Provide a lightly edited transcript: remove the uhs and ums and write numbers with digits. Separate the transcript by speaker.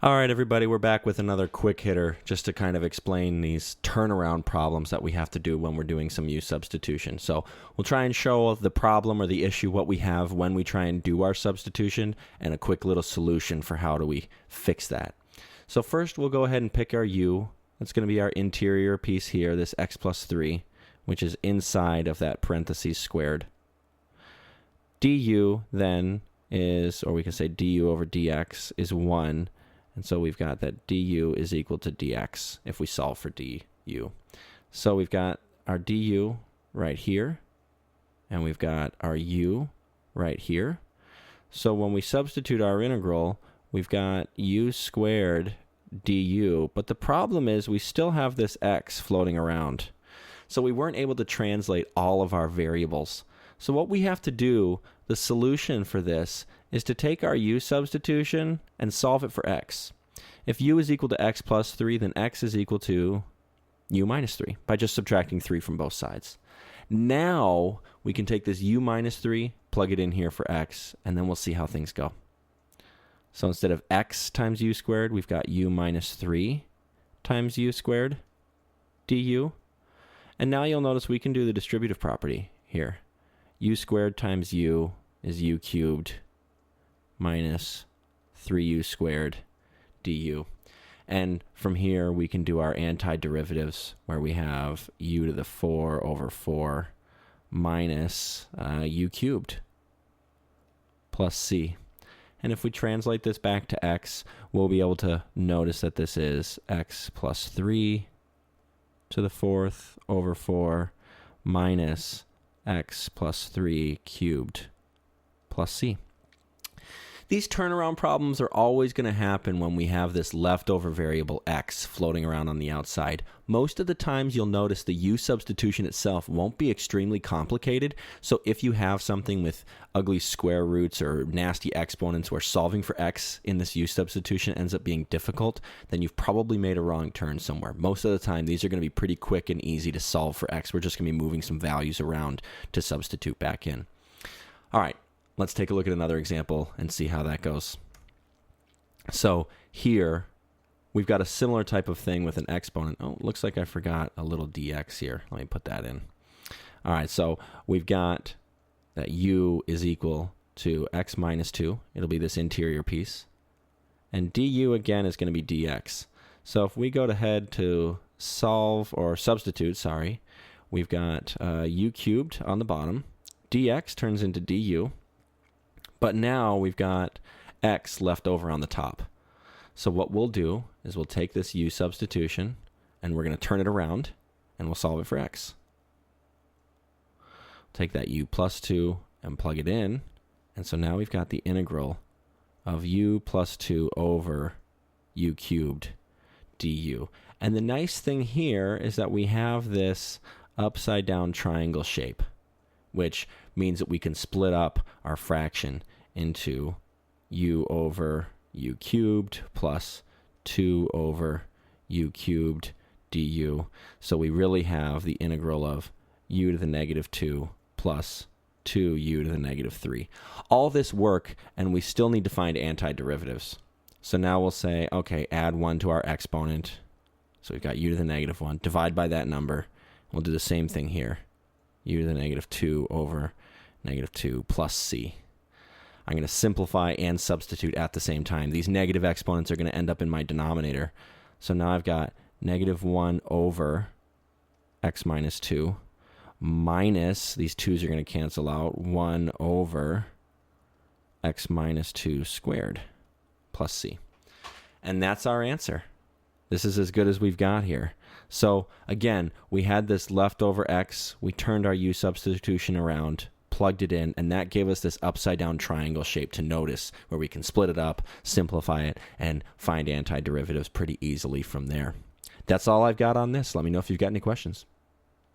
Speaker 1: All right, everybody, we're back with another quick hitter just to kind of explain these turnaround problems that we have to do when we're doing some u-substitution. So we'll try and show the problem or the issue, what we have when we try and do our substitution, and a quick little solution for how do we fix that. So first, we'll go ahead and pick our u. That's going to be our interior piece here, this x plus 3, which is inside of that parentheses squared. Du then is, or we can say du over dx is 1. And so we've got that du is equal to dx if we solve for du. So we've got our du right here, and we've got our u right here. So when we substitute our integral, we've got u squared du, but the problem is we still have this x floating around. So we weren't able to translate all of our variables. So what we have to do, the solution for this, is to take our u substitution and solve it for x. If u is equal to x plus 3, then x is equal to u minus 3 by just subtracting 3 from both sides. Now we can take this u minus 3, plug it in here for x, and then we'll see how things go. So instead of x times u squared, we've got u minus 3 times u squared du. And now you'll notice we can do the distributive property here. U squared times u is u cubed minus 3u squared du. And from here, we can do our antiderivatives, where we have u to the 4 over 4 minus u cubed plus c. And if we translate this back to x, we'll be able to notice that this is x plus 3 to the 4th over 4 minus x plus 3 cubed plus c. These turnaround problems are always going to happen when we have this leftover variable x floating around on the outside. Most of the times you'll notice the u substitution itself won't be extremely complicated. So if you have something with ugly square roots or nasty exponents where solving for x in this u substitution ends up being difficult, then you've probably made a wrong turn somewhere. Most of the time these are going to be pretty quick and easy to solve for x. We're just going to be moving some values around to substitute back in. All right. Let's take a look at another example and see how that goes. So here, we've got a similar type of thing with an exponent. Oh, looks like I forgot a little dx here. Let me put that in. All right, so we've got that u is equal to x minus 2. It'll be this interior piece. And du, again, is going to be dx. So if we go ahead to solve, or substitute, sorry, we've got u cubed on the bottom. Dx turns into du. But now we've got x left over on the top. So what we'll do is we'll take this u substitution and we're going to turn it around and we'll solve it for x. Take that u plus 2 and plug it in. And so now we've got the integral of u plus 2 over u cubed du. And the nice thing here is that we have this upside down triangle shape, which means that we can split up our fraction into u over u cubed plus 2 over u cubed du. So we really have the integral of u to the negative 2 plus 2u to the negative 3. All this work, and we still need to find antiderivatives. So now we'll say, okay, add 1 to our exponent. So we've got u to the negative 1. Divide by that number. We'll do the same thing here. U to the negative 2 over negative 2 plus c. I'm going to simplify and substitute at the same time. These negative exponents are going to end up in my denominator. So now I've got negative 1 over x minus 2 minus, these 2's are going to cancel out, 1 over x minus 2 squared plus c. And that's our answer. This is as good as we've got here. So again, we had this leftover x, we turned our u substitution around, plugged it in, and that gave us this upside down triangle shape to notice, where we can split it up, simplify it, and find antiderivatives pretty easily from there. That's all I've got on this. Let me know if you've got any questions.